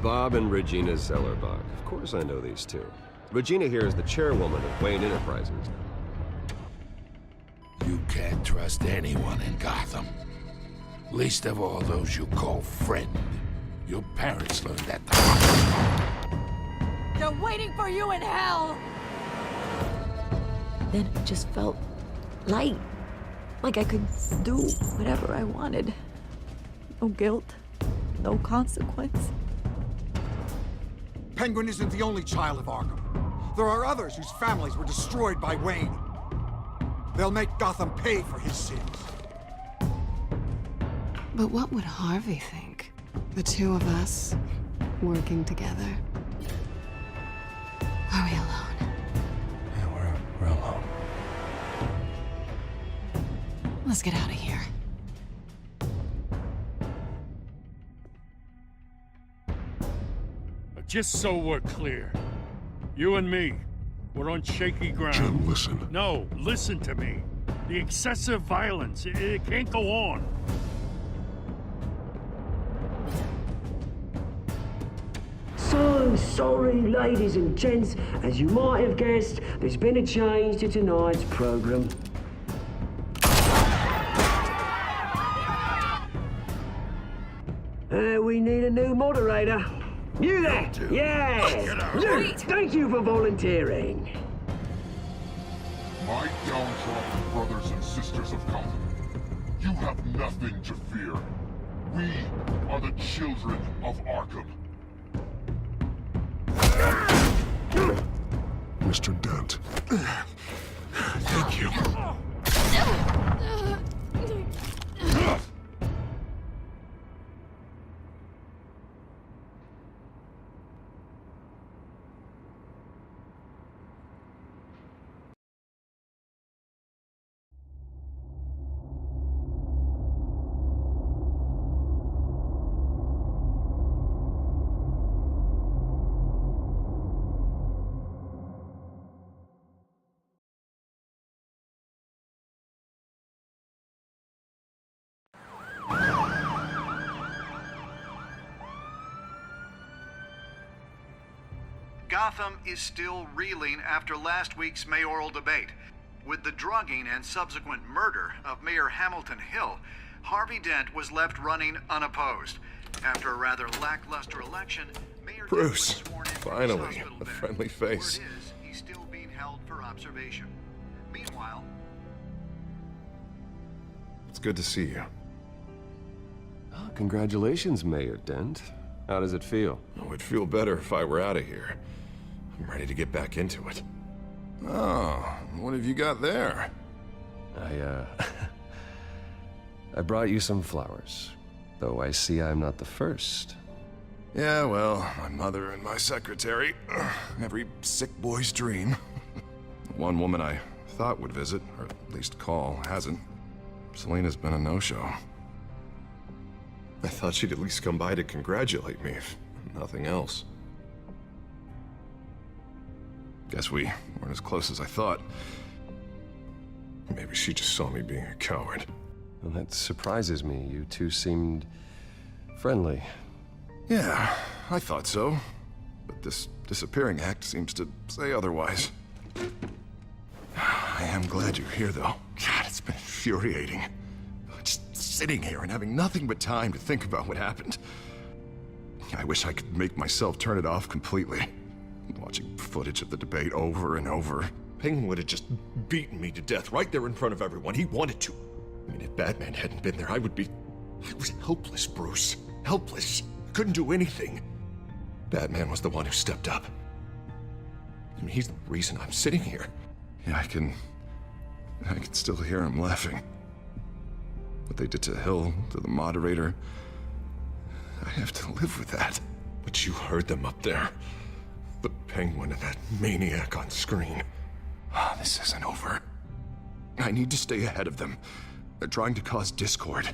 Bob and Regina Zellerbach. Of course I know these two. Regina here is the chairwoman of Wayne Enterprises. You can't trust anyone in Gotham. Least of all those you call friend. Your parents learned that the hard way. They're waiting for you in hell! Then it just felt light. Like I could do whatever I wanted. No guilt, no consequence. Penguin isn't the only child of Arkham. There are others whose families were destroyed by Wayne. They'll make Gotham pay for his sins. But what would Harvey think? The two of us working together. Are we alone? Yeah, we're alone. Let's get out of here. Just so we're clear, you and me, we're on shaky ground. Jim, listen. No, listen to me. The excessive violence, it can't go on. So sorry, ladies and gents. As you might have guessed, there's been a change to tonight's program. We need a new moderator. You there? Yeah! You! Thank you for volunteering. My downtrodden brothers and sisters of Gotham, you have nothing to fear. We are the children of Arkham. Mr. Dent. Thank you. Gotham is still reeling after last week's mayoral debate. With the drugging and subsequent murder of Mayor Hamilton Hill, Harvey Dent was left running unopposed. After a rather lackluster election, Mayor Bruce, Dent was sworn in from his finally, hospital a bed. friendly face. Word is, he's still being held for observation. Meanwhile, It's good to see you. Oh, congratulations, Mayor Dent. How does it feel? I would feel better if I were out of here. I'm ready to get back into it. Oh, what have you got there? I brought you some flowers. Though I see I'm not the first. Yeah, well, my mother and my secretary. Every sick boy's dream. One woman I thought would visit, or at least call, hasn't. Selena's been a no-show. I thought she'd at least come by to congratulate me, if nothing else. Guess we weren't as close as I thought. Maybe she just saw me being a coward. Well, that surprises me. You two seemed friendly. Yeah, I thought so. But this disappearing act seems to say otherwise. I am glad you're here, though. God, it's been infuriating. Just sitting here and having nothing but time to think about what happened. I wish I could make myself turn it off completely. Watching footage of the debate over and over. Penguin would have just beaten me to death right there in front of everyone. He wanted to. I mean, if Batman hadn't been there, I was helpless, Bruce. Helpless. Couldn't do anything. Batman was the one who stepped up. I mean, he's the reason I'm sitting here. Yeah, I can still hear him laughing. What they did to Hill, to the moderator. I have to live with that. But you heard them up there. The Penguin and that maniac on screen. This isn't over. I need to stay ahead of them. They're trying to cause discord.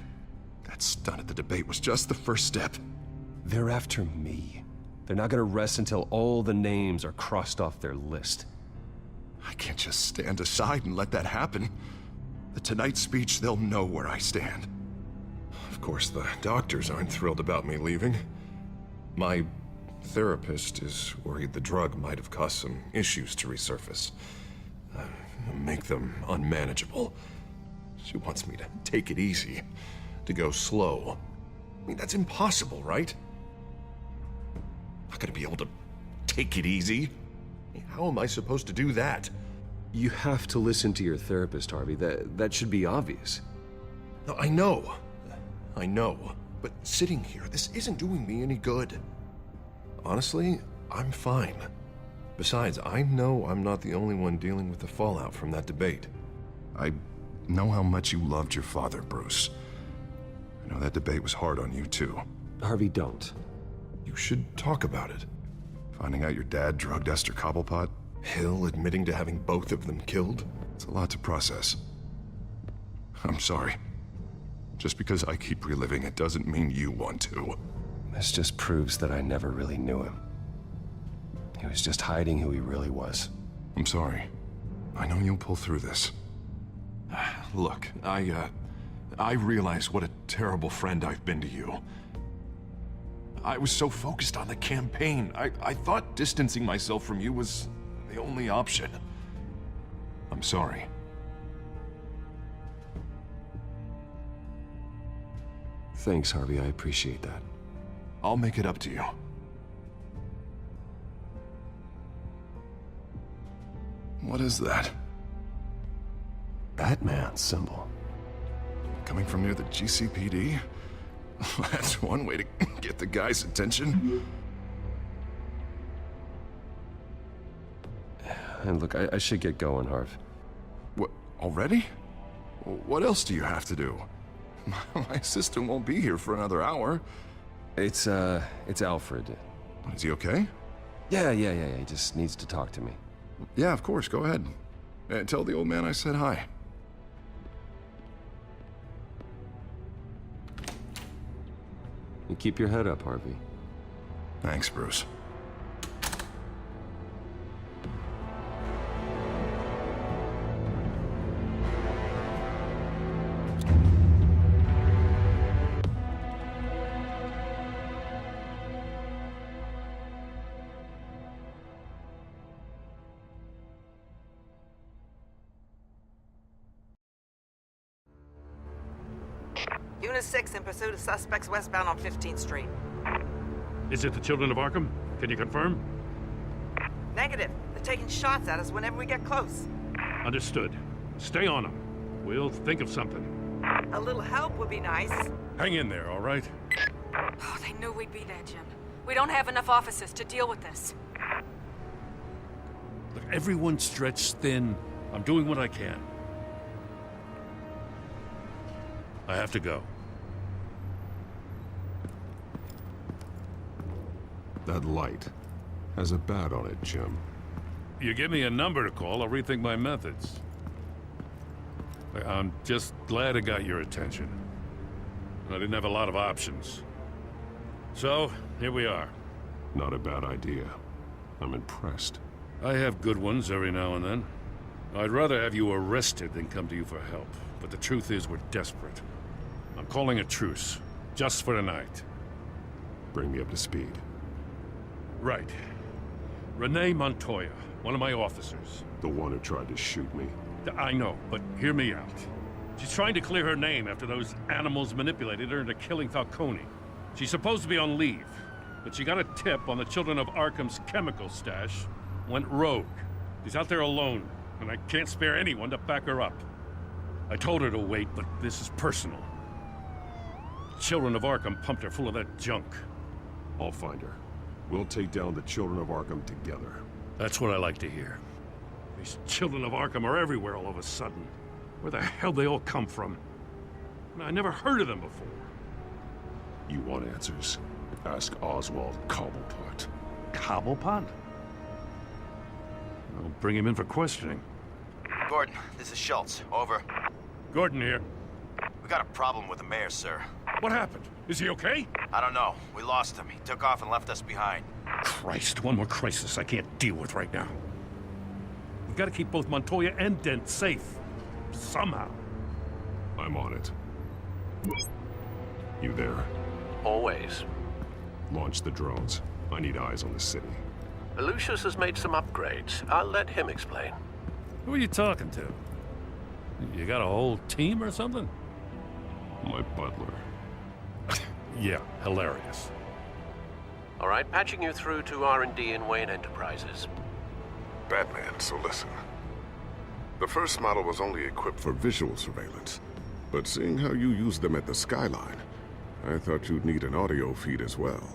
That stunt at the debate was just the first step. They're after me. They're not gonna rest until all the names are crossed off their list. I can't just stand aside and let that happen. The Tonight speech, they'll know where I stand. Of course, the doctors aren't thrilled about me leaving. My therapist is worried the drug might have caused some issues to resurface. Make them unmanageable. She wants me to take it easy, to go slow. I mean, that's impossible, right? I'm not gonna be able to take it easy. How am I supposed to do that? You have to listen to your therapist, Harvey. That should be obvious. No, I know. But sitting here, this isn't doing me any good. Honestly, I'm fine. Besides, I know I'm not the only one dealing with the fallout from that debate. I know how much you loved your father, Bruce. I know that debate was hard on you, too. Harvey, don't. You should talk about it. Finding out your dad drugged Esther Cobblepot, Hill admitting to having both of them killed. It's a lot to process. I'm sorry. Just because I keep reliving it doesn't mean you want to. This just proves that I never really knew him. He was just hiding who he really was. I'm sorry. I know you'll pull through this. Look, I realize what a terrible friend I've been to you. I was so focused on the campaign. I thought distancing myself from you was the only option. I'm sorry. Thanks, Harvey. I appreciate that. I'll make it up to you. What is that? Batman's symbol. Coming from near the GCPD? That's one way to get the guy's attention. And look, I should get going, Harv. What, already? What else do you have to do? My assistant won't be here for another hour. It's Alfred. Is he okay? Yeah. He just needs to talk to me. Yeah, of course. Go ahead. Tell the old man I said hi. You keep your head up, Harvey. Thanks, Bruce. Unit 6 in pursuit of suspects westbound on 15th Street. Is it the Children of Arkham? Can you confirm? Negative. They're taking shots at us whenever we get close. Understood. Stay on them. We'll think of something. A little help would be nice. Hang in there, all right? Oh, they knew we'd be there, Jim. We don't have enough officers to deal with this. Look, everyone's stretched thin. I'm doing what I can. I have to go. That light has a bat on it, Jim. You give me a number to call, I'll rethink my methods. I'm just glad it got your attention. I didn't have a lot of options. So, here we are. Not a bad idea. I'm impressed. I have good ones every now and then. I'd rather have you arrested than come to you for help. But the truth is, we're desperate. I'm calling a truce, just for tonight. Bring me up to speed. Right. Renee Montoya, one of my officers. The one who tried to shoot me. I know, but hear me out. She's trying to clear her name after those animals manipulated her into killing Falcone. She's supposed to be on leave, but she got a tip on the Children of Arkham's chemical stash, went rogue. She's out there alone, and I can't spare anyone to back her up. I told her to wait, but this is personal. Children of Arkham pumped her full of that junk. I'll find her. We'll take down the Children of Arkham together. That's what I like to hear. These Children of Arkham are everywhere all of a sudden. Where the hell they all come from? I never heard of them before. You want answers? Ask Oswald Cobblepot. Cobblepot? I'll bring him in for questioning. Gordon, this is Schultz. Over. Gordon here. We got a problem with the mayor, sir. What happened? Is he okay? I don't know. We lost him. He took off and left us behind. Christ, one more crisis I can't deal with right now. We've got to keep both Montoya and Dent safe. Somehow. I'm on it. You there? Always. Launch the drones. I need eyes on the city. Lucius has made some upgrades. I'll let him explain. Who are you talking to? You got a whole team or something? My butler. Yeah, hilarious. All right, patching you through to R&D in Wayne Enterprises. Batman, so listen. The first model was only equipped for visual surveillance, but seeing how you use them at the Skyline, I thought you'd need an audio feed as well.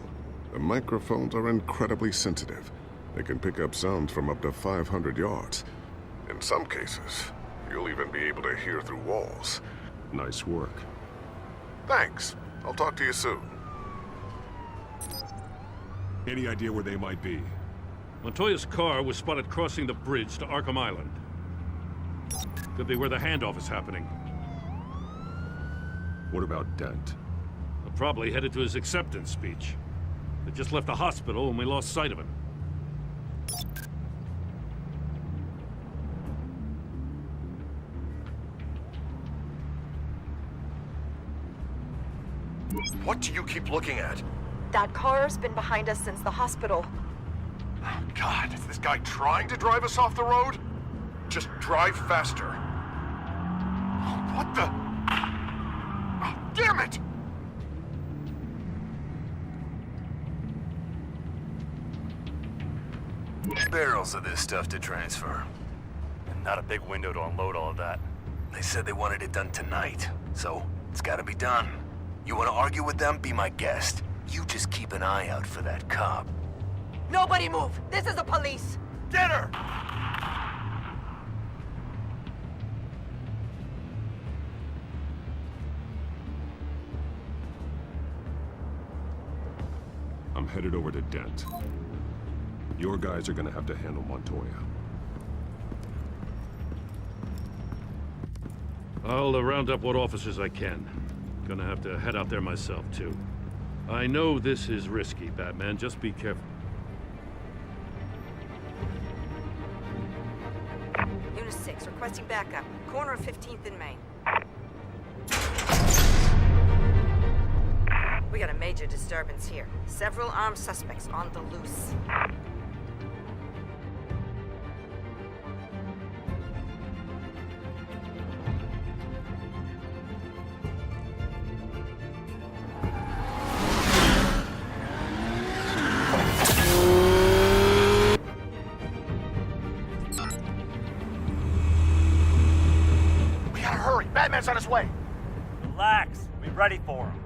The microphones are incredibly sensitive. They can pick up sounds from up to 500 yards. In some cases, you'll even be able to hear through walls. Nice work. Thanks. I'll talk to you soon. Any idea where they might be? Montoya's car was spotted crossing the bridge to Arkham Island. Could be where the handoff is happening. What about Dent? Probably headed to his acceptance speech. They just left the hospital and we lost sight of him. What do you keep looking at? That car's been behind us since the hospital. Oh, God, is this guy trying to drive us off the road? Just drive faster. What the? Oh, damn it! Barrels of this stuff to transfer. And not a big window to unload all of that. They said they wanted it done tonight, so it's gotta be done. You wanna argue with them? Be my guest. You just keep an eye out for that cop. Nobody move! This is the police! Get her! I'm headed over to Dent. Your guys are gonna have to handle Montoya. I'll round up what officers I can. Gonna have to head out there myself, too. I know this is risky, Batman. Just be careful. Unit 6, requesting backup. Corner of 15th and Main. We got a major disturbance here. Several armed suspects on the loose. Batman's on his way. Relax. We're ready for him.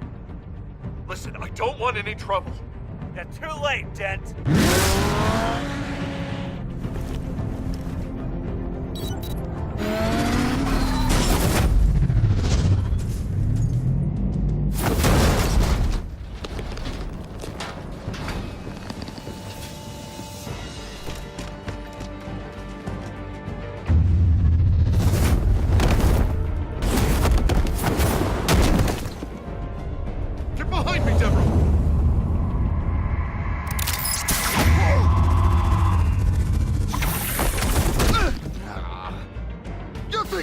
Listen, I don't want any trouble. You're too late, Dent.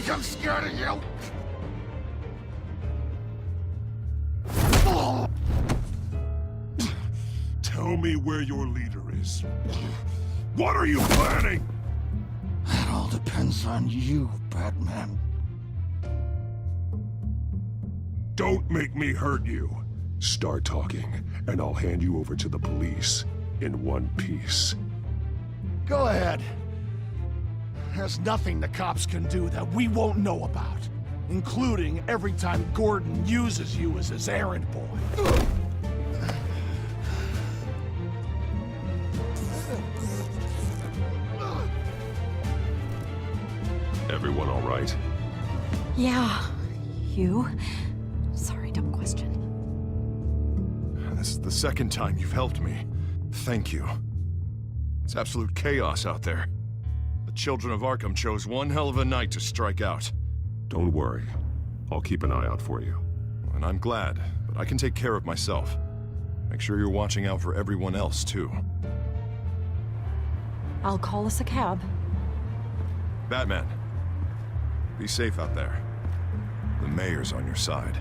I'm scared of you! Tell me where your leader is. What are you planning? That all depends on you, Batman. Don't make me hurt you. Start talking, and I'll hand you over to the police in one piece. Go ahead. There's nothing the cops can do that we won't know about, including every time Gordon uses you as his errand boy. Everyone all right? Yeah. You? Sorry, dumb question. This is the second time you've helped me. Thank you. It's absolute chaos out there. The children of Arkham chose one hell of a night to strike out. Don't worry. I'll keep an eye out for you. And I'm glad, but I can take care of myself. Make sure you're watching out for everyone else, too. I'll call us a cab. Batman, be safe out there. The mayor's on your side.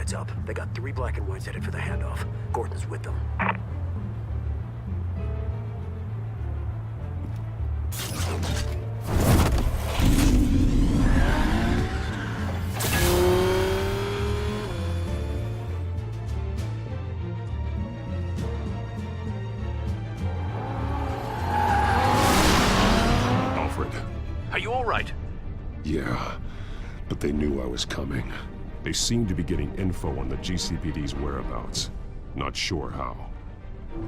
Heads up, they got 3 black and whites headed for the handoff. Gordon's with them. Alfred. Are you all right? Yeah, but they knew I was coming. They seem to be getting info on the GCPD's whereabouts. Not sure how.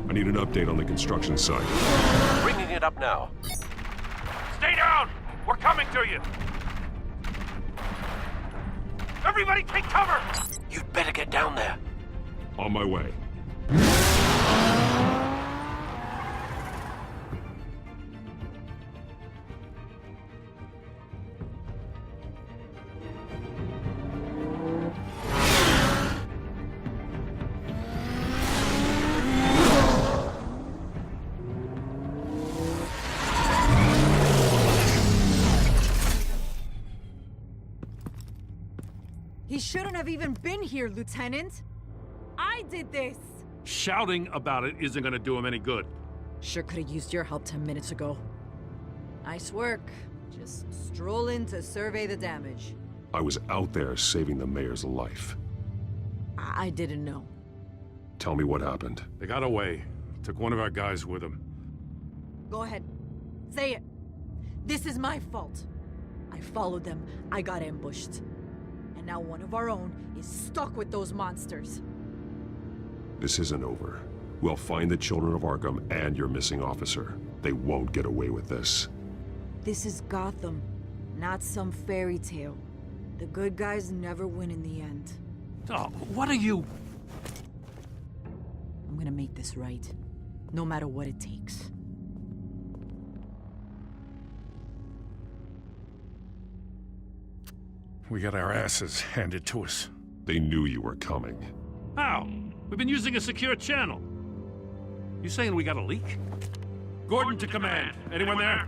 I need an update on the construction site. Bringing it up now. Stay down! We're coming to you! Everybody take cover! You'd better get down there. On my way. He shouldn't have even been here, Lieutenant. I did this. Shouting about it isn't gonna do him any good. Sure could have used your help 10 minutes ago. Nice work. Just stroll in to survey the damage. I was out there saving the mayor's life. I didn't know. Tell me what happened. They got away. Took one of our guys with them. Go ahead. Say it. This is my fault. I followed them. I got ambushed. And now one of our own is stuck with those monsters. This isn't over. We'll find the children of Arkham and your missing officer. They won't get away with this. This is Gotham, not some fairy tale. The good guys never win in the end. Oh, what are you... I'm gonna make this right, no matter what it takes. We got our asses handed to us. They knew you were coming. How? We've been using a secure channel. You saying we got a leak? Gordon to command. Anyone there?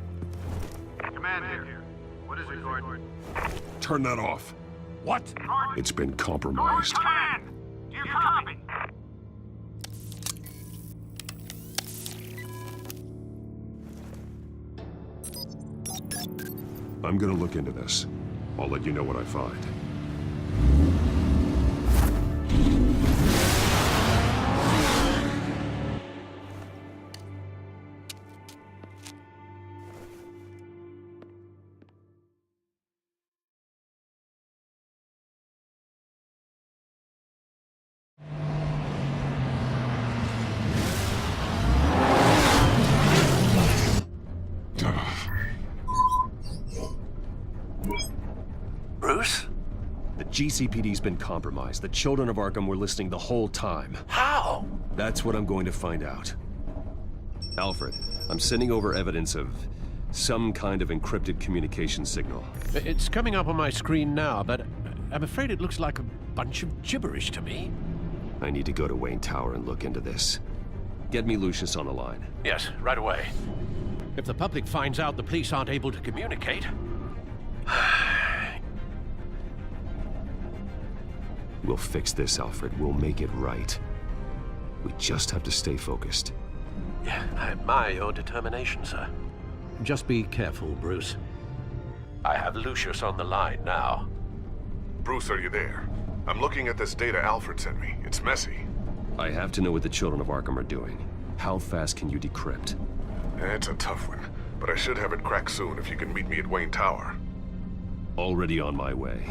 Command here. What is it, Gordon? Turn that off. What? It's been compromised. Command! Do you copy? I'm gonna look into this. I'll let you know what I find. Bruce? The GCPD's been compromised. The children of Arkham were listening the whole time. How? That's what I'm going to find out. Alfred, I'm sending over evidence of some kind of encrypted communication signal. It's coming up on my screen now, but I'm afraid it looks like a bunch of gibberish to me. I need to go to Wayne Tower and look into this. Get me Lucius on the line. Yes, right away. If the public finds out the police aren't able to communicate... We'll fix this, Alfred. We'll make it right. We just have to stay focused. Yeah, I admire your determination, sir. Just be careful, Bruce. I have Lucius on the line now. Bruce, are you there? I'm looking at this data Alfred sent me. It's messy. I have to know what the children of Arkham are doing. How fast can you decrypt? It's a tough one, but I should have it cracked soon if you can meet me at Wayne Tower. Already on my way.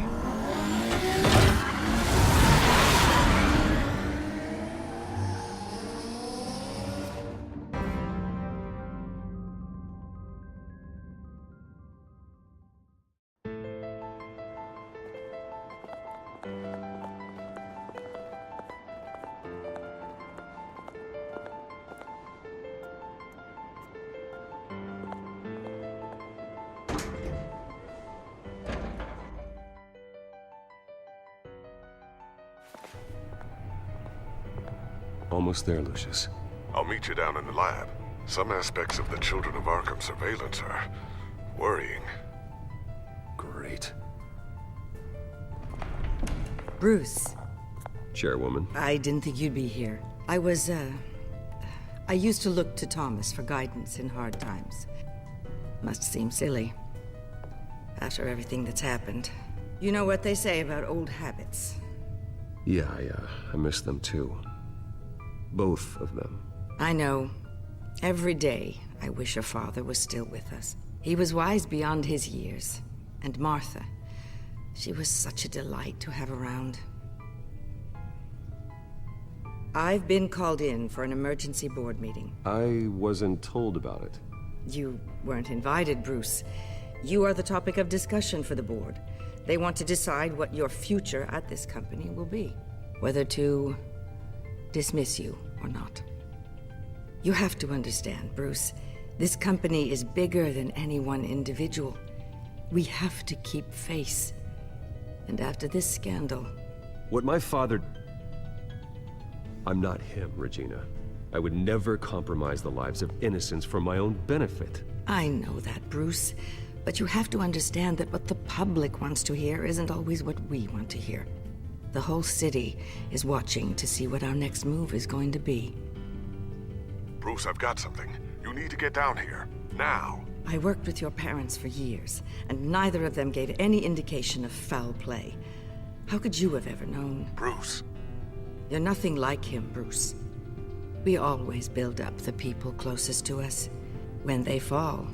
Almost there, Lucius. I'll meet you down in the lab. Some aspects of the Children of Arkham surveillance are worrying. Great. Bruce, Chairwoman. I didn't think you'd be here. I used to look to Thomas for guidance in hard times. Must seem silly. After everything that's happened. You know what they say about old habits. Yeah, I miss them too. Both of them. I know. Every day, I wish your father was still with us. He was wise beyond his years. And Martha, she was such a delight to have around. I've been called in for an emergency board meeting. I wasn't told about it. You weren't invited, Bruce. You are the topic of discussion for the board. They want to decide what your future at this company will be. Whether to dismiss you or not. You have to understand, Bruce. This company is bigger than any one individual. We have to keep face. And after this scandal... What my father... I'm not him, Regina. I would never compromise the lives of innocents for my own benefit. I know that, Bruce. But you have to understand that what the public wants to hear isn't always what we want to hear. The whole city is watching to see what our next move is going to be. Bruce, I've got something. You need to get down here. Now. I worked with your parents for years, and neither of them gave any indication of foul play. How could you have ever known? Bruce. You're nothing like him, Bruce. We always build up the people closest to us. When they fall,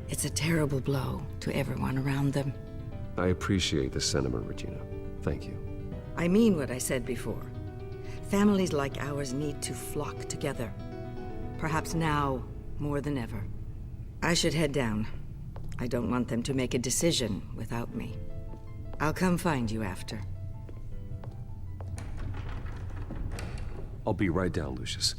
it's a terrible blow to everyone around them. I appreciate the sentiment, Regina. Thank you. I mean what I said before. Families like ours need to flock together. Perhaps now, more than ever. I should head down. I don't want them to make a decision without me. I'll come find you after. I'll be right down, Lucius.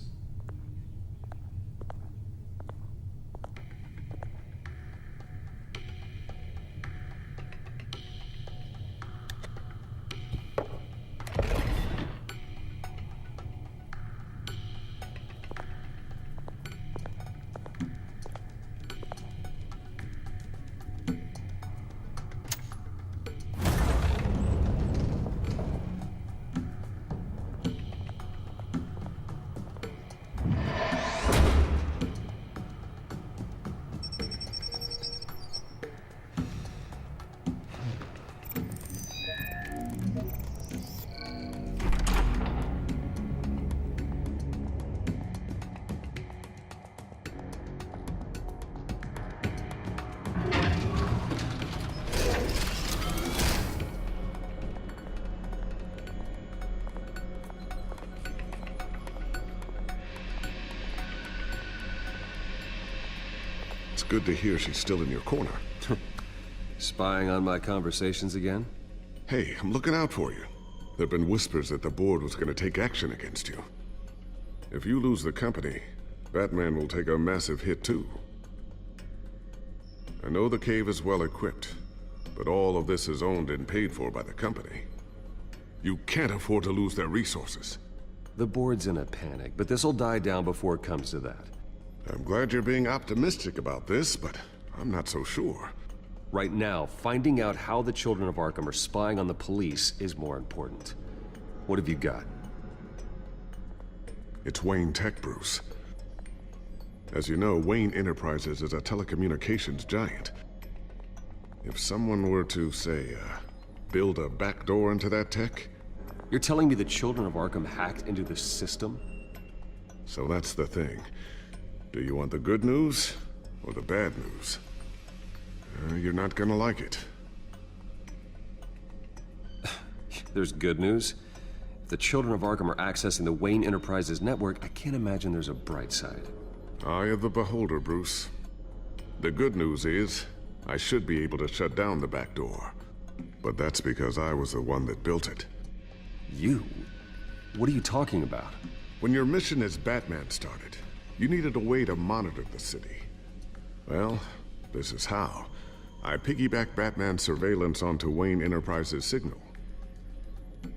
It's good to hear she's still in your corner. Spying on my conversations again? Hey, I'm looking out for you. There've been whispers that the board was going to take action against you. If you lose the company, Batman will take a massive hit too. I know the cave is well equipped, but all of this is owned and paid for by the company. You can't afford to lose their resources. The board's in a panic, but this'll die down before it comes to that. I'm glad you're being optimistic about this, but I'm not so sure. Right now, finding out how the children of Arkham are spying on the police is more important. What have you got? It's Wayne Tech, Bruce. As you know, Wayne Enterprises is a telecommunications giant. If someone were to, say, build a backdoor into that tech... You're telling me the children of Arkham hacked into the system? So that's the thing. Do you want the good news or the bad news? You're not gonna like it. There's good news. If the children of Arkham are accessing the Wayne Enterprises network, I can't imagine there's a bright side. Eye of the beholder, Bruce. The good news is, I should be able to shut down the back door. But that's because I was the one that built it. You? What are you talking about? When your mission as Batman started, you needed a way to monitor the city. Well, this is how. I piggybacked Batman's surveillance onto Wayne Enterprises' signal.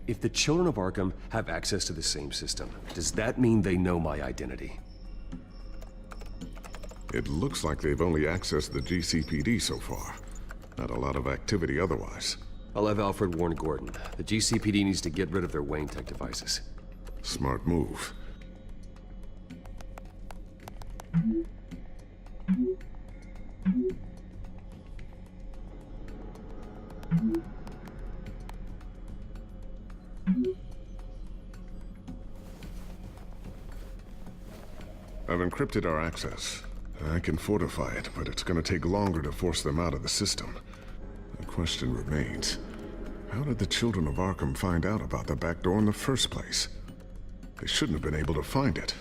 If the children of Arkham have access to the same system, does that mean they know my identity? It looks like they've only accessed the GCPD so far. Not a lot of activity otherwise. I'll have Alfred warn Gordon. The GCPD needs to get rid of their Wayne Tech devices. Smart move. I've encrypted our access. I can fortify it, but it's gonna take longer to force them out of the system. The question remains, how did the children of Arkham find out about the back door in the first place? They shouldn't have been able to find it.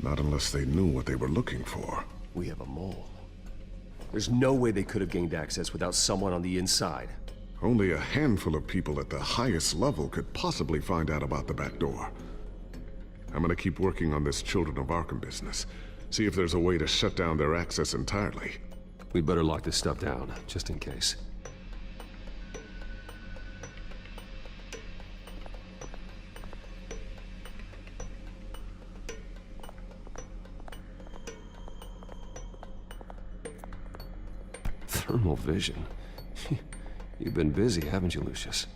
Not unless they knew what they were looking for. We have a mole. There's no way they could have gained access without someone on the inside. Only a handful of people at the highest level could possibly find out about the back door. I'm gonna keep working on this Children of Arkham business. See if there's a way to shut down their access entirely. We'd better lock this stuff down, just in case. Thermal vision. You've been busy, haven't you, Lucius?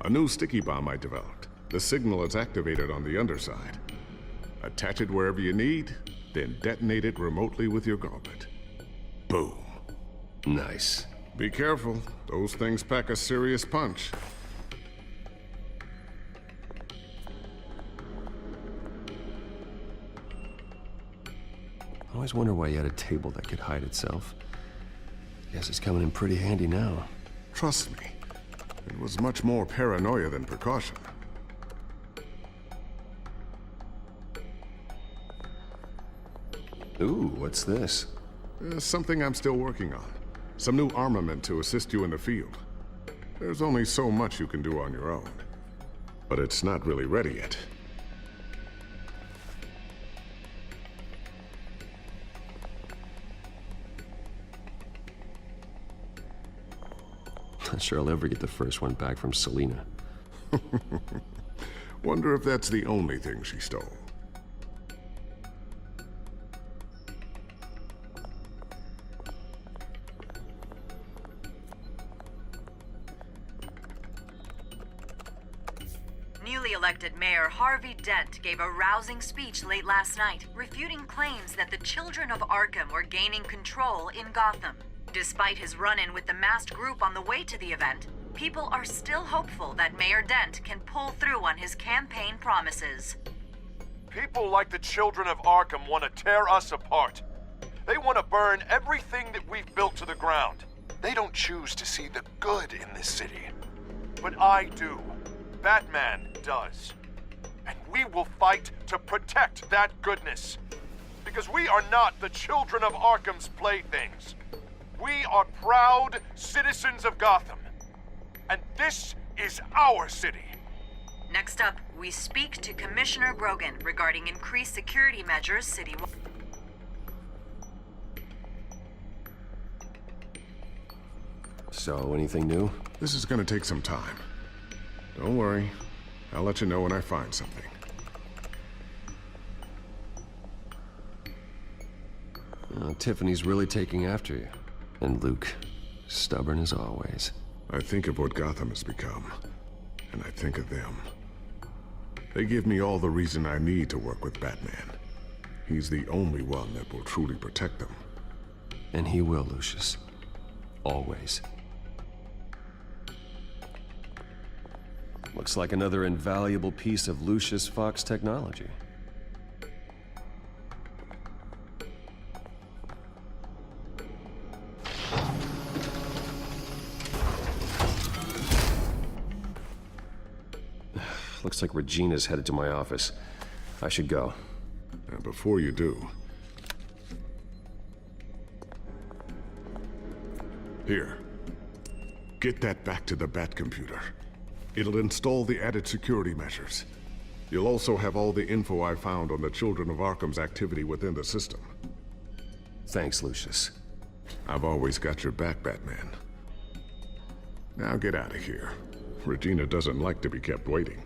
A new sticky bomb I developed. The signal is activated on the underside. Attach it wherever you need, then detonate it remotely with your gauntlet. Boom. Nice. Be careful. Those things pack a serious punch. I always wonder why you had a table that could hide itself. Guess it's coming in pretty handy now. Trust me, it was much more paranoia than precaution. Ooh, what's this? Something I'm still working on. Some new armament to assist you in the field. There's only so much you can do on your own. But it's not really ready yet. Not sure I'll ever get the first one back from Selina. Wonder if that's the only thing she stole. Newly elected Mayor Harvey Dent gave a rousing speech late last night, refuting claims that the children of Arkham were gaining control in Gotham. Despite his run-in with the masked group on the way to the event, people are still hopeful that Mayor Dent can pull through on his campaign promises. People like the children of Arkham want to tear us apart. They want to burn everything that we've built to the ground. They don't choose to see the good in this city. But I do. Batman does. And we will fight to protect that goodness. Because we are not the children of Arkham's playthings. We are proud citizens of Gotham. And this is our city. Next up, we speak to Commissioner Brogan regarding increased security measures citywide. So, anything new? This is gonna take some time. Don't worry. I'll let you know when I find something. Tiffany's really taking after you. And Luke, stubborn as always. I think of what Gotham has become, and I think of them. They give me all the reason I need to work with Batman. He's the only one that will truly protect them. And he will, Lucius. Always. Looks like another invaluable piece of Lucius Fox technology. Looks like Regina's headed to my office. I should go. And before you do... Here. Get that back to the Bat computer. It'll install the added security measures. You'll also have all the info I found on the Children of Arkham's activity within the system. Thanks, Lucius. I've always got your back, Batman. Now get out of here. Regina doesn't like to be kept waiting.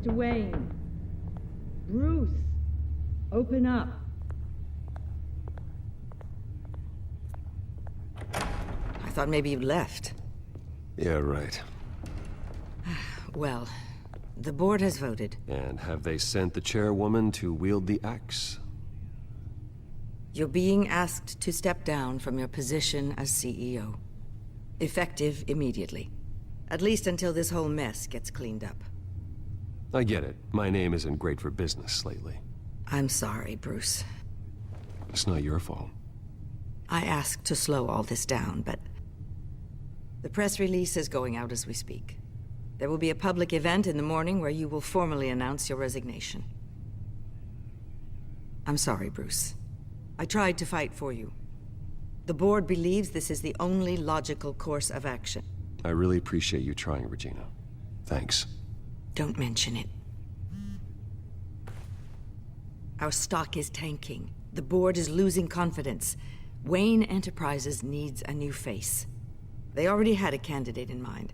Mr. Wayne. Bruce. Open up. I thought maybe you left. Yeah, right. Well, the board has voted. And have they sent the chairwoman to wield the axe? You're being asked to step down from your position as CEO. Effective immediately. At least until this whole mess gets cleaned up. I get it. My name isn't great for business lately. I'm sorry, Bruce. It's not your fault. I asked to slow all this down, but... the press release is going out as we speak. There will be a public event in the morning where you will formally announce your resignation. I'm sorry, Bruce. I tried to fight for you. The board believes this is the only logical course of action. I really appreciate you trying, Regina. Thanks. Don't mention it. Our stock is tanking. The board is losing confidence. Wayne Enterprises needs a new face. They already had a candidate in mind.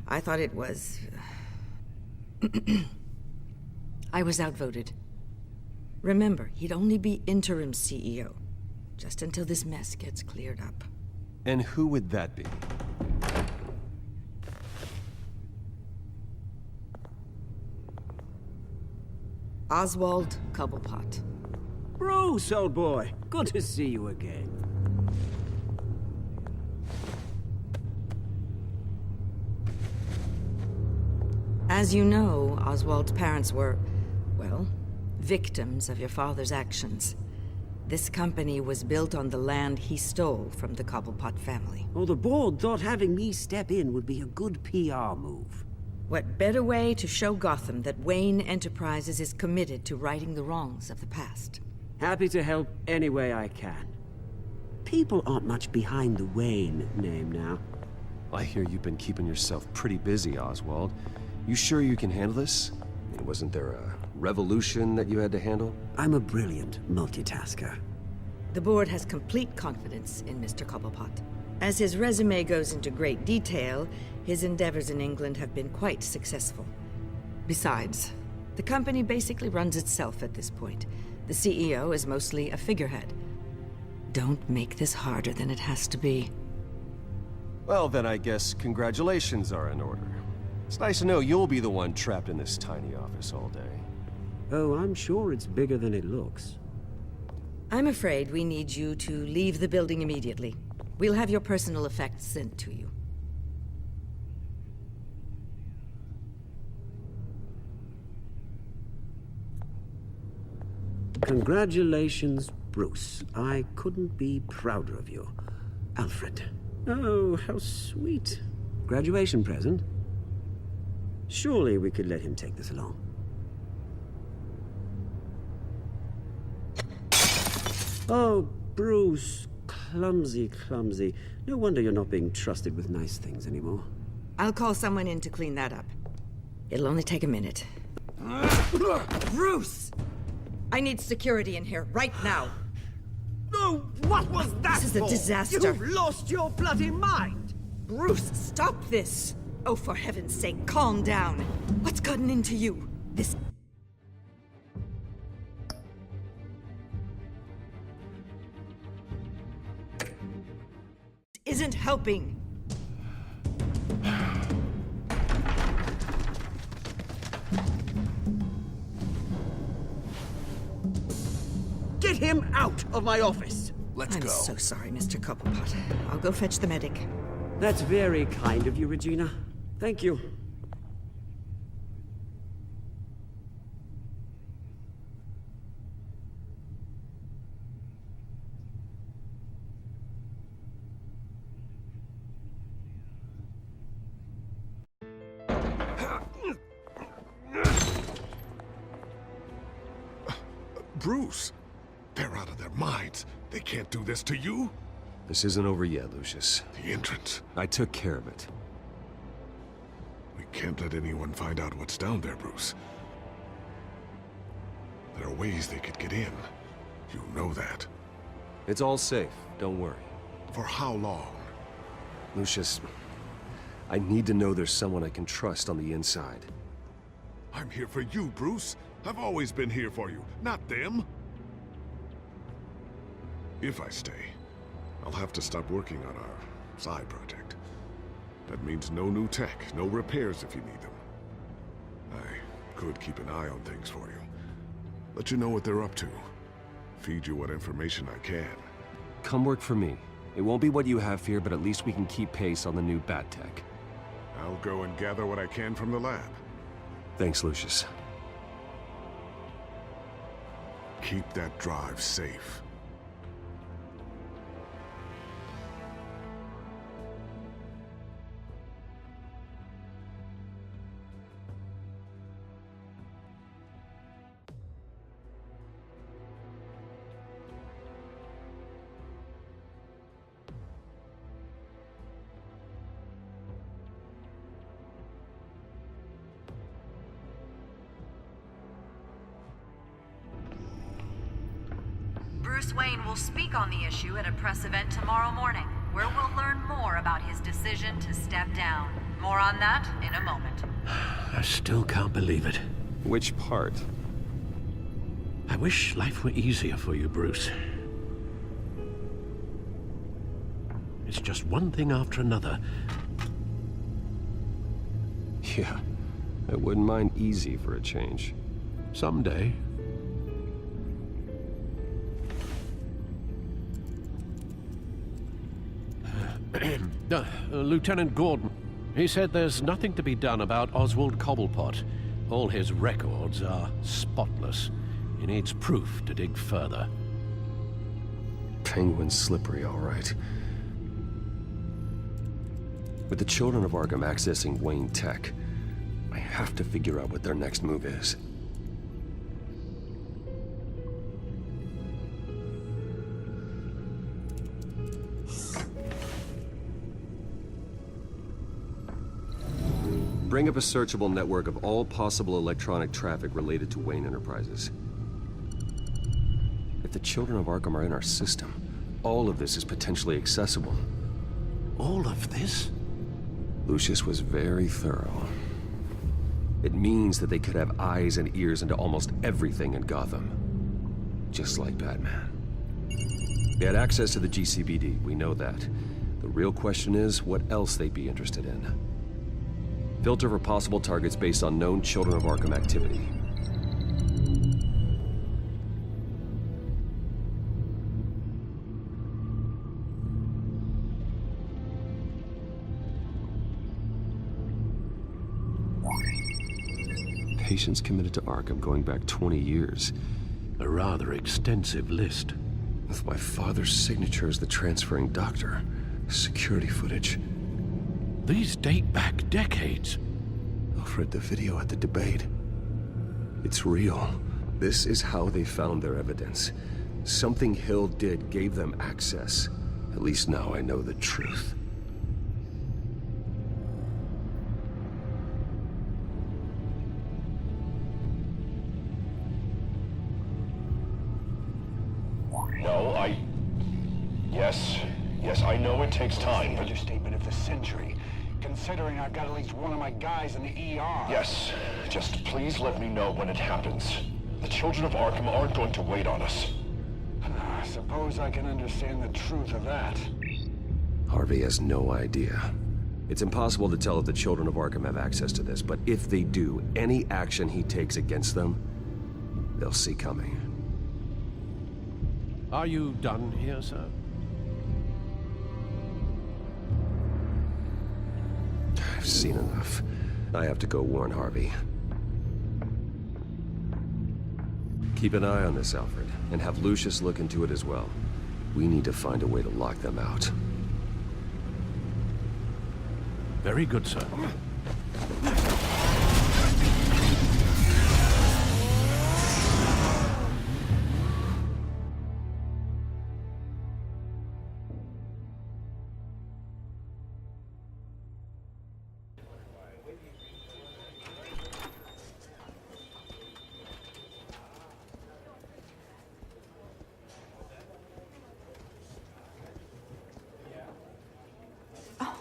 I thought it was... I was outvoted. Remember, he'd only be interim CEO, just until this mess gets cleared up. And who would that be? Oswald Cobblepot. Bruce, old boy. Good to see you again. As you know, Oswald's parents were, well, victims of your father's actions. This company was built on the land he stole from the Cobblepot family. Well, the board thought having me step in would be a good PR move. What better way to show Gotham that Wayne Enterprises is committed to righting the wrongs of the past? Happy to help any way I can. People aren't much behind the Wayne name now. I hear you've been keeping yourself pretty busy, Oswald. You sure you can handle this? I mean, wasn't there a revolution that you had to handle? I'm a brilliant multitasker. The board has complete confidence in Mr. Cobblepot. As his resume goes into great detail, his endeavors in England have been quite successful. Besides, the company basically runs itself at this point. The CEO is mostly a figurehead. Don't make this harder than it has to be. Well, then I guess congratulations are in order. It's nice to know you'll be the one trapped in this tiny office all day. Oh, I'm sure it's bigger than it looks. I'm afraid we need you to leave the building immediately. We'll have your personal effects sent to you. Congratulations, Bruce. I couldn't be prouder of you. Alfred. Oh, how sweet. Graduation present? Surely we could let him take this along. Oh, Bruce. Clumsy, clumsy. No wonder you're not being trusted with nice things anymore. I'll call someone in to clean that up. It'll only take a minute. Bruce! I need security in here, right now. No, what was that This is a for? disaster. You've lost your bloody mind! Bruce, stop this! Oh, for heaven's sake, calm down. What's gotten into you? This... isn't helping. Get him out of my office! Let's I'm go. so sorry, Mr. Cobblepot. I'll go fetch the medic. That's very kind of you, Regina. Thank you. Bruce, they're out of their minds. They can't do this to you. This isn't over yet, Lucius. The entrance. I took care of it. We can't let anyone find out what's down there, Bruce. There are ways they could get in. You know that. It's all safe, don't worry. For how long? Lucius, I need to know there's someone I can trust on the inside. I'm here for you, Bruce. I've always been here for you, not them. If I stay, I'll have to stop working on our side project. That means no new tech, no repairs if you need them. I could keep an eye on things for you. Let you know what they're up to. Feed you what information I can. Come work for me. It won't be what you have here, but at least we can keep pace on the new bat tech. I'll go and gather what I can from the lab. Thanks, Lucius. Keep that drive safe. Bruce Wayne will speak on the issue at a press event tomorrow morning, where we'll learn more about his decision to step down. More on that in a moment. I still can't believe it. Which part? I wish life were easier for you, Bruce. It's just one thing after another. Yeah, I wouldn't mind easy for a change. Someday. Lieutenant Gordon, he said there's nothing to be done about Oswald Cobblepot. All his records are spotless. He needs proof to dig further. Penguin's slippery, all right. With the children of Arkham accessing Wayne Tech, I have to figure out what their next move is. Bring up a searchable network of all possible electronic traffic related to Wayne Enterprises. If the children of Arkham are in our system, all of this is potentially accessible. All of this? Lucius was very thorough. It means that they could have eyes and ears into almost everything in Gotham. Just like Batman. They had access to the GCPD, we know that. The real question is what else they'd be interested in. Filter for possible targets based on known Children of Arkham activity. Patients committed to Arkham going back 20 years. A rather extensive list. With my father's signature as the transferring doctor. Security footage. These date back decades. I've read the video at the debate. It's real. This is how they found their evidence. Something Hill did gave them access. At least now I know the truth. No, Yes, I know it takes time, but... Understatement of the century, considering I've got at least one of my guys in the ER. Yes, just please let me know when it happens. The children of Arkham aren't going to wait on us. I suppose I can understand the truth of that. Harvey has no idea. It's impossible to tell if the children of Arkham have access to this, but if they do, any action he takes against them, they'll see coming. Are you done here, sir? seen enough. I have to go warn Harvey. Keep an eye on this, Alfred, and have Lucius look into it as well. We need to find a way to lock them out. Very good, sir.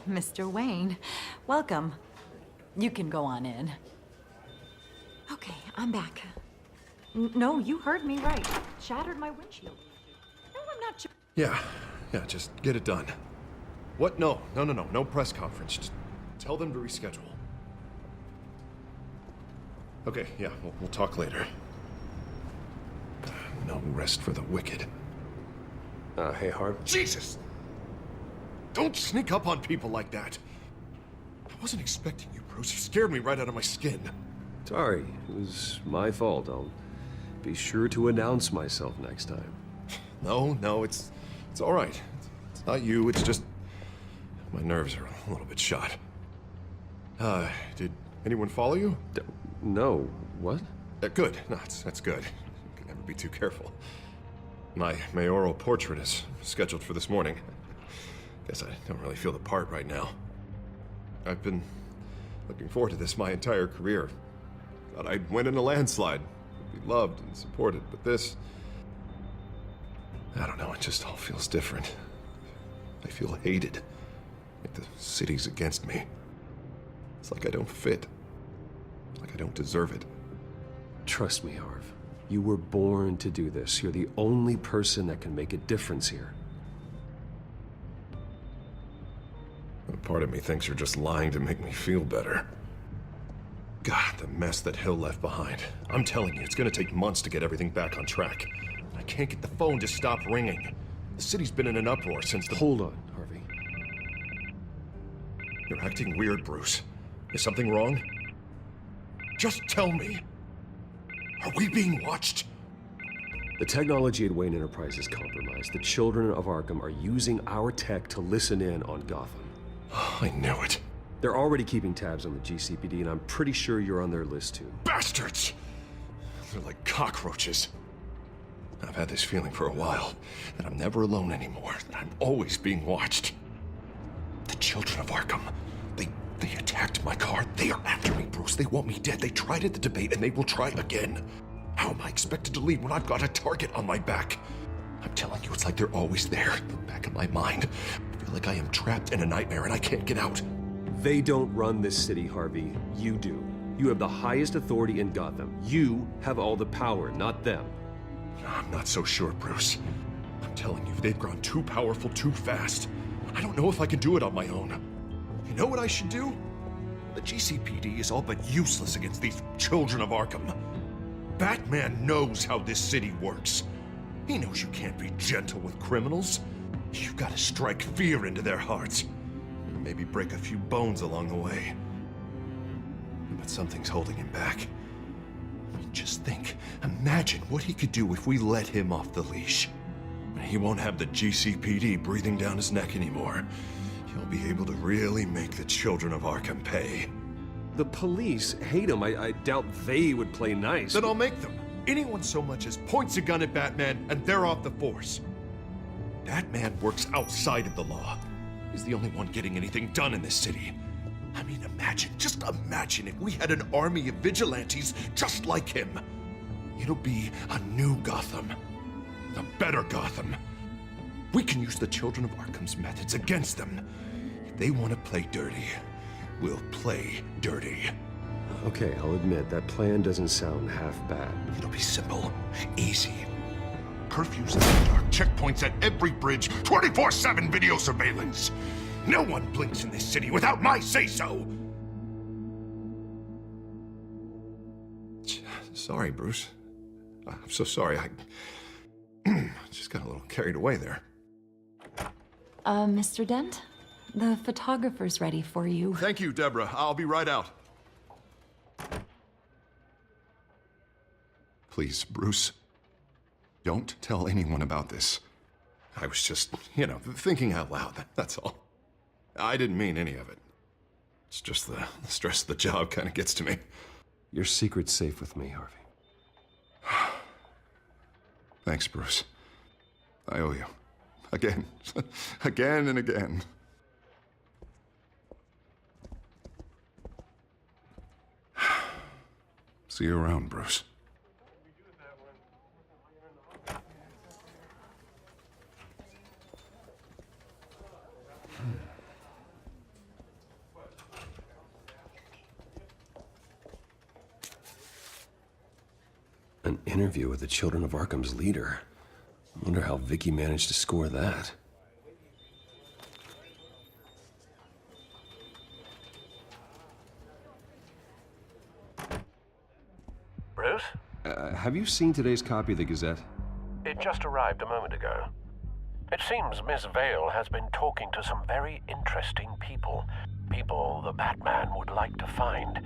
Mr. Wayne, welcome. You can go on in. Okay, I'm back. No, you heard me right. Shattered my windshield. No, I'm not. Yeah, just get it done. What? No press conference. Just tell them to reschedule. Okay, yeah, we'll talk later. No rest for the wicked. Hey, Harv. Jesus! Don't sneak up on people like that. I wasn't expecting you, Bruce. You scared me right out of my skin. Sorry, it was my fault. I'll be sure to announce myself next time. No, it's all right. It's not you, it's just my nerves are a little bit shot. Did anyone follow you? No. What? Good. No, that's good. You can never be too careful. My mayoral portrait is scheduled for this morning. Guess I don't really feel the part right now. I've been looking forward to this my entire career. Thought I'd win in a landslide, be loved and supported, but this... I don't know, it just all feels different. I feel hated. Like the city's against me. It's like I don't fit. Like I don't deserve it. Trust me, Harv. You were born to do this. You're the only person that can make a difference here. Part of me thinks you're just lying to make me feel better. God, the mess that Hill left behind. I'm telling you, it's gonna take months to get everything back on track. I can't get the phone to stop ringing. The city's been in an uproar since the... Hold on, Harvey. You're acting weird, Bruce. Is something wrong? Just tell me. Are we being watched? The technology at Wayne Enterprise is compromised. The children of Arkham are using our tech to listen in on Gotham. I knew it. They're already keeping tabs on the GCPD, and I'm pretty sure you're on their list too. Bastards! They're like cockroaches. I've had this feeling for a while, that I'm never alone anymore, that I'm always being watched. The children of Arkham, they attacked my car. They are after me, Bruce. They want me dead. They tried at the debate, and they will try again. How am I expected to leave when I've got a target on my back? I'm telling you, it's like they're always there, in the back of my mind. I feel like I am trapped in a nightmare and I can't get out. They don't run this city, Harvey. You do. You have the highest authority in Gotham. You have all the power, not them. I'm not so sure, Bruce. I'm telling you, they've grown too powerful too fast. I don't know if I can do it on my own. You know what I should do? The GCPD is all but useless against these children of Arkham. Batman knows how this city works. He knows you can't be gentle with criminals. You've got to strike fear into their hearts. Maybe break a few bones along the way. But something's holding him back. I mean, just think. Imagine what he could do if we let him off the leash. He won't have the GCPD breathing down his neck anymore. He'll be able to really make the children of Arkham pay. The police hate him. I doubt they would play nice. Then I'll make them. Anyone so much as points a gun at Batman, and they're off the force. Batman works outside of the law. He's the only one getting anything done in this city. I mean, just imagine if we had an army of vigilantes just like him. It'll be a new Gotham. A better Gotham. We can use the children of Arkham's methods against them. If they want to play dirty, we'll play dirty. Okay, I'll admit, that plan doesn't sound half bad. It'll be simple, easy. Curfews in the dark, checkpoints at every bridge, 24/7 video surveillance. No one blinks in this city without my say-so. Sorry, Bruce. I'm so sorry. I just got a little carried away there. Mr. Dent? The photographer's ready for you. Thank you, Deborah. I'll be right out. Please, Bruce, don't tell anyone about this. I was just, thinking out loud, that's all. I didn't mean any of it. It's just the stress of the job kind of gets to me. Your secret's safe with me, Harvey. Thanks, Bruce. I owe you. Again. Again and again. See you around, Bruce. An interview with the Children of Arkham's leader. I wonder how Vicky managed to score that. Bruce? Have you seen today's copy of the Gazette? It just arrived a moment ago. It seems Miss Vale has been talking to some very interesting people. People the Batman would like to find.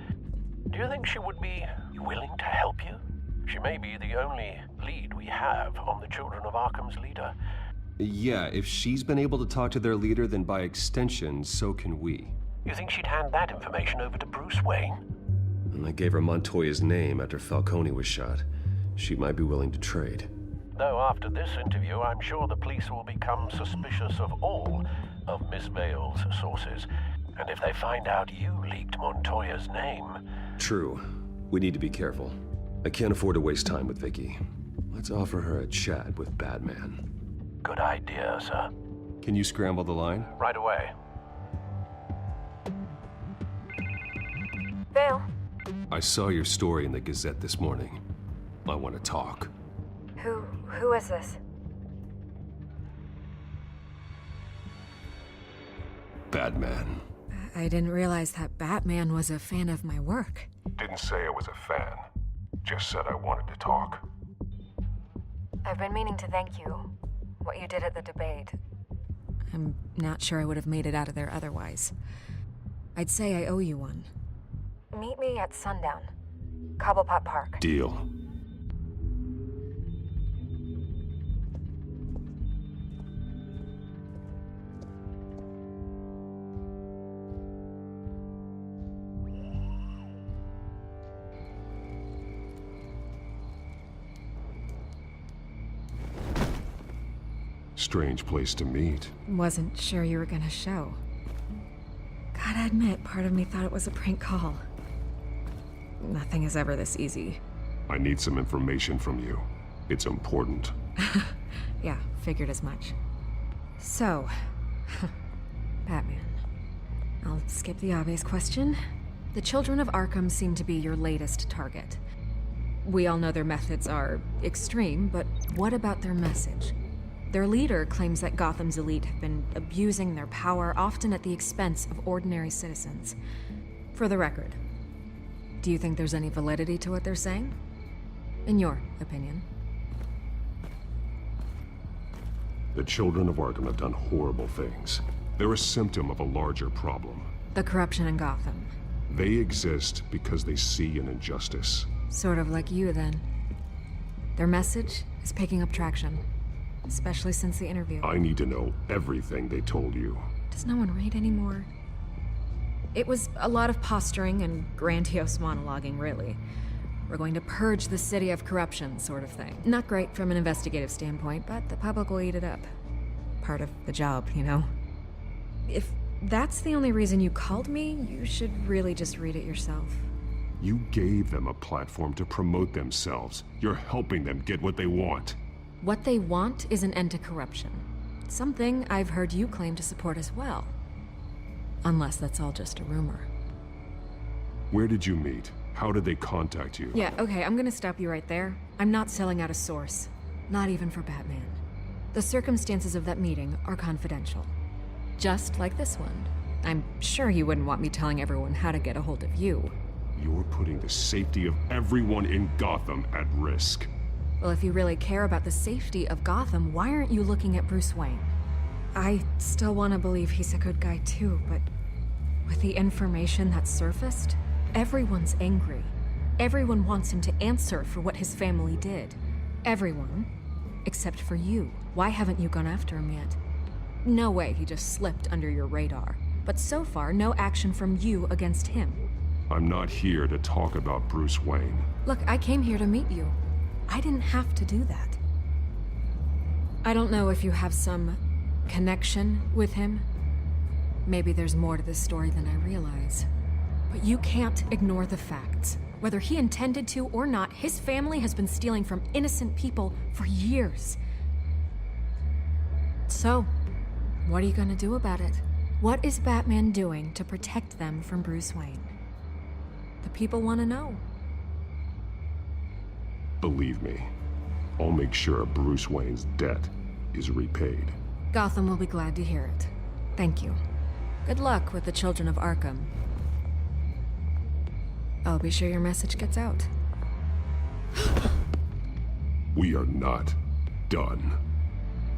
Do you think she would be willing to help you? She may be the only lead we have on the Children of Arkham's leader. Yeah, if she's been able to talk to their leader, then by extension, so can we. You think she'd hand that information over to Bruce Wayne? And I gave her Montoya's name after Falcone was shot. She might be willing to trade. Though after this interview, I'm sure the police will become suspicious of all of Miss Vale's sources. And if they find out you leaked Montoya's name... True. We need to be careful. I can't afford to waste time with Vicky. Let's offer her a chat with Batman. Good idea, sir. Can you scramble the line? Right away. Vale. I saw your story in the Gazette this morning. I want to talk. Who is this? Batman. I didn't realize that Batman was a fan of my work. Didn't say I was a fan. Just said I wanted to talk. I've been meaning to thank you. What you did at the debate. I'm not sure I would have made it out of there otherwise. I'd say I owe you one. Meet me at sundown. Cobblepot Park. Deal. Strange place to meet. Wasn't sure you were gonna show. Gotta admit, part of me thought it was a prank call. Nothing is ever this easy. I need some information from you. It's important. Yeah, figured as much. So, Batman. I'll skip the obvious question. The Children of Arkham seem to be your latest target. We all know their methods are extreme, but what about their message? Their leader claims that Gotham's elite have been abusing their power, often at the expense of ordinary citizens. For the record, do you think there's any validity to what they're saying? In your opinion? The Children of Arkham have done horrible things. They're a symptom of a larger problem. The corruption in Gotham. They exist because they see an injustice. Sort of like you, then. Their message is picking up traction. Especially since the interview. I need to know everything they told you. Does no one read anymore? It was a lot of posturing and grandiose monologuing, really. We're going to purge the city of corruption, sort of thing. Not great from an investigative standpoint, but the public will eat it up. Part of the job, you know? If that's the only reason you called me, you should really just read it yourself. You gave them a platform to promote themselves. You're helping them get what they want. What they want is an end to corruption. Something I've heard you claim to support as well. Unless that's all just a rumor. Where did you meet? How did they contact you? Yeah, okay, I'm gonna stop you right there. I'm not selling out a source. Not even for Batman. The circumstances of that meeting are confidential. Just like this one. I'm sure you wouldn't want me telling everyone how to get a hold of you. You're putting the safety of everyone in Gotham at risk. Well, if you really care about the safety of Gotham, why aren't you looking at Bruce Wayne? I still want to believe he's a good guy too, but with the information that surfaced, everyone's angry. Everyone wants him to answer for what his family did. Everyone, except for you. Why haven't you gone after him yet? No way he just slipped under your radar. But so far, no action from you against him. I'm not here to talk about Bruce Wayne. Look, I came here to meet you. I didn't have to do that. I don't know if you have some connection with him. Maybe there's more to this story than I realize. But you can't ignore the facts. Whether he intended to or not, his family has been stealing from innocent people for years. So, what are you gonna do about it? What is Batman doing to protect them from Bruce Wayne? The people want to know. Believe me, I'll make sure Bruce Wayne's debt is repaid. Gotham will be glad to hear it. Thank you. Good luck with the Children of Arkham. I'll be sure your message gets out. We are not done.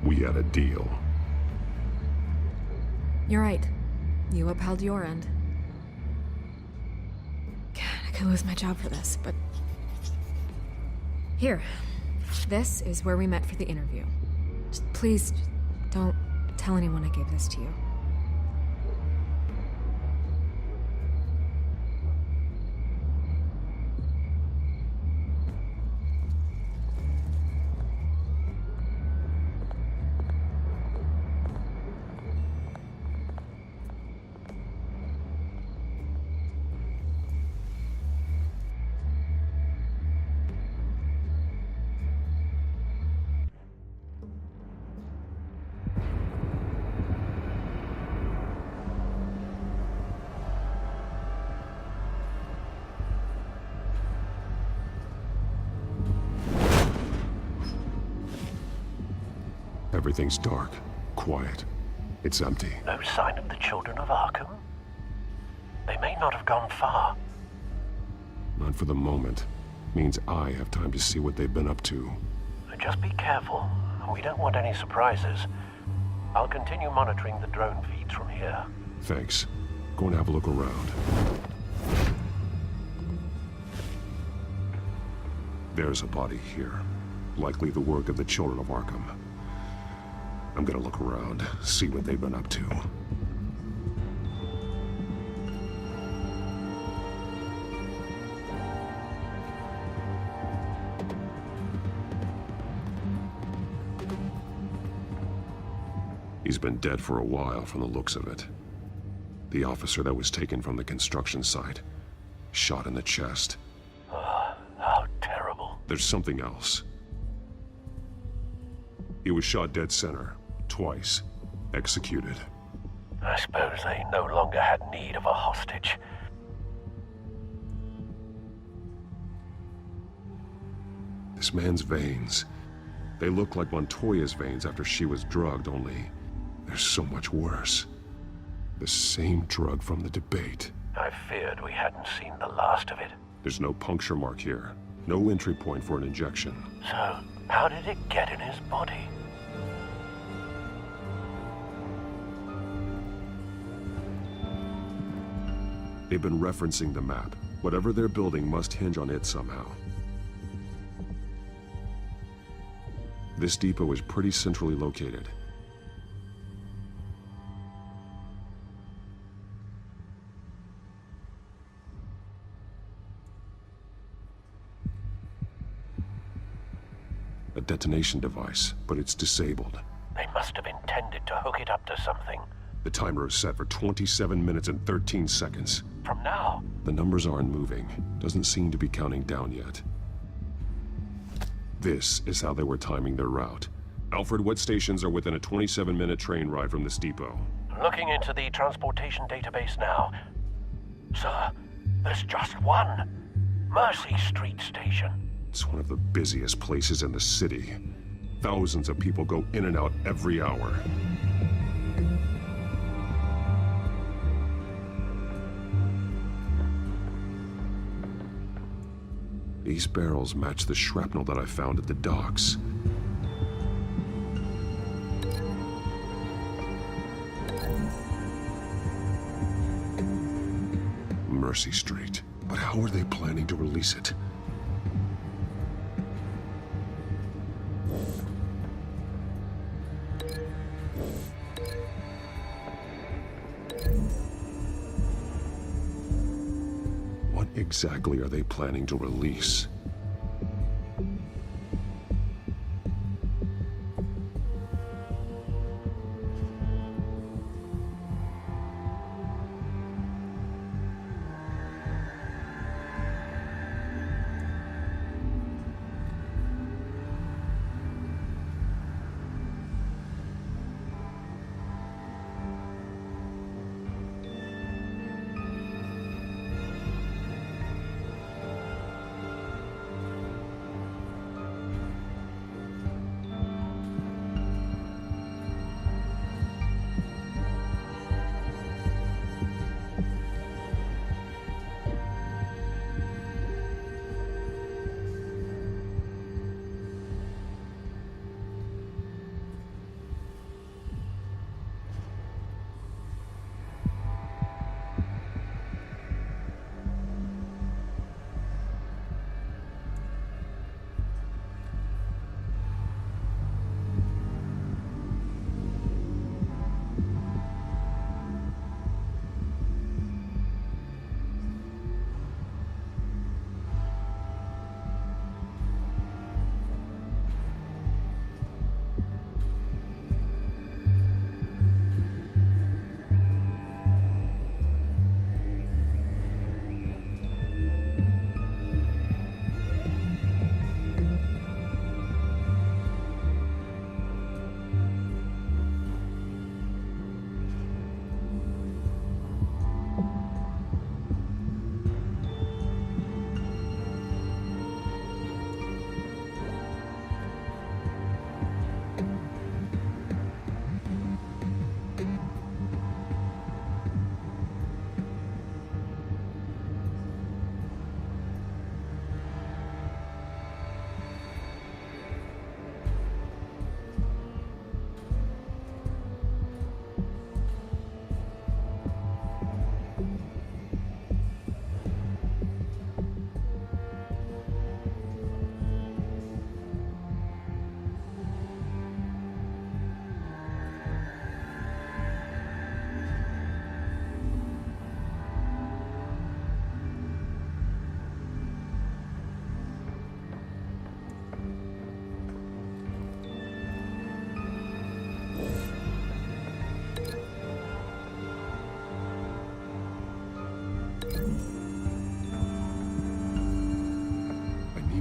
We had a deal. You're right. You upheld your end. God, I could lose my job for this, but... Here. This is where we met for the interview. Just please, don't tell anyone I gave this to you. Everything's dark, quiet. It's empty. No sign of the Children of Arkham? They may not have gone far. Not for the moment. Means I have time to see what they've been up to. Just be careful. We don't want any surprises. I'll continue monitoring the drone feeds from here. Thanks. Go and have a look around. There's a body here. Likely the work of the Children of Arkham. I'm gonna look around, see what they've been up to. He's been dead for a while from the looks of it. The officer that was taken from the construction site. Shot in the chest. How terrible. There's something else. He was shot dead center. Twice. Executed. I suppose they no longer had need of a hostage. This man's veins. They look like Montoya's veins after she was drugged, only they're so much worse. The same drug from the debate. I feared we hadn't seen the last of it. There's no puncture mark here. No entry point for an injection. So, how did it get in his body? They've been referencing the map. Whatever they're building must hinge on it somehow. This depot is pretty centrally located. A detonation device, but it's disabled. They must have intended to hook it up to something. The timer is set for 27 minutes and 13 seconds. From now? The numbers aren't moving. Doesn't seem to be counting down yet. This is how they were timing their route. Alfred, what stations are within a 27-minute train ride from this depot? Looking into the transportation database now. Sir, there's just one. Mercy Street Station. It's one of the busiest places in the city. Thousands of people go in and out every hour. These barrels match the shrapnel that I found at the docks. Mercy Street. But how are they planning to release it? What exactly are they planning to release?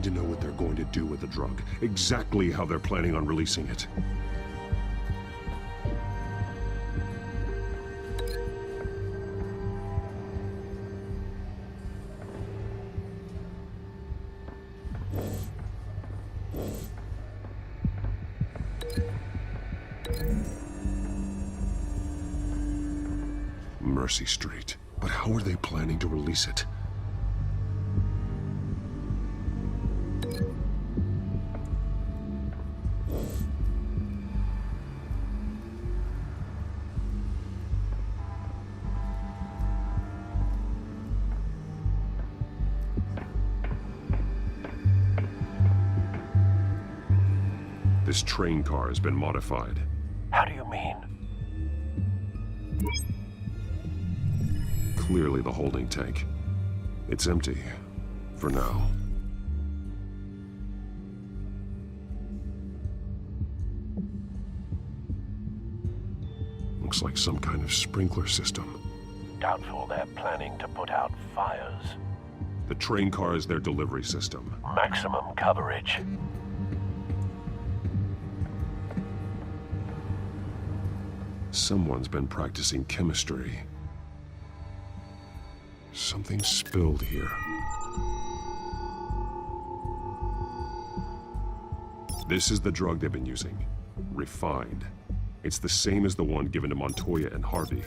To know what they're going to do with the drug. Exactly how they're planning on releasing it. Mercy Street. But how are they planning to release it? This train car has been modified. How do you mean? Clearly the holding tank. It's empty. For now. Looks like some kind of sprinkler system. Doubtful they're planning to put out fires. The train car is their delivery system. Maximum coverage. Someone's been practicing chemistry. Something spilled here. This is the drug they've been using. Refined. It's the same as the one given to Montoya and Harvey.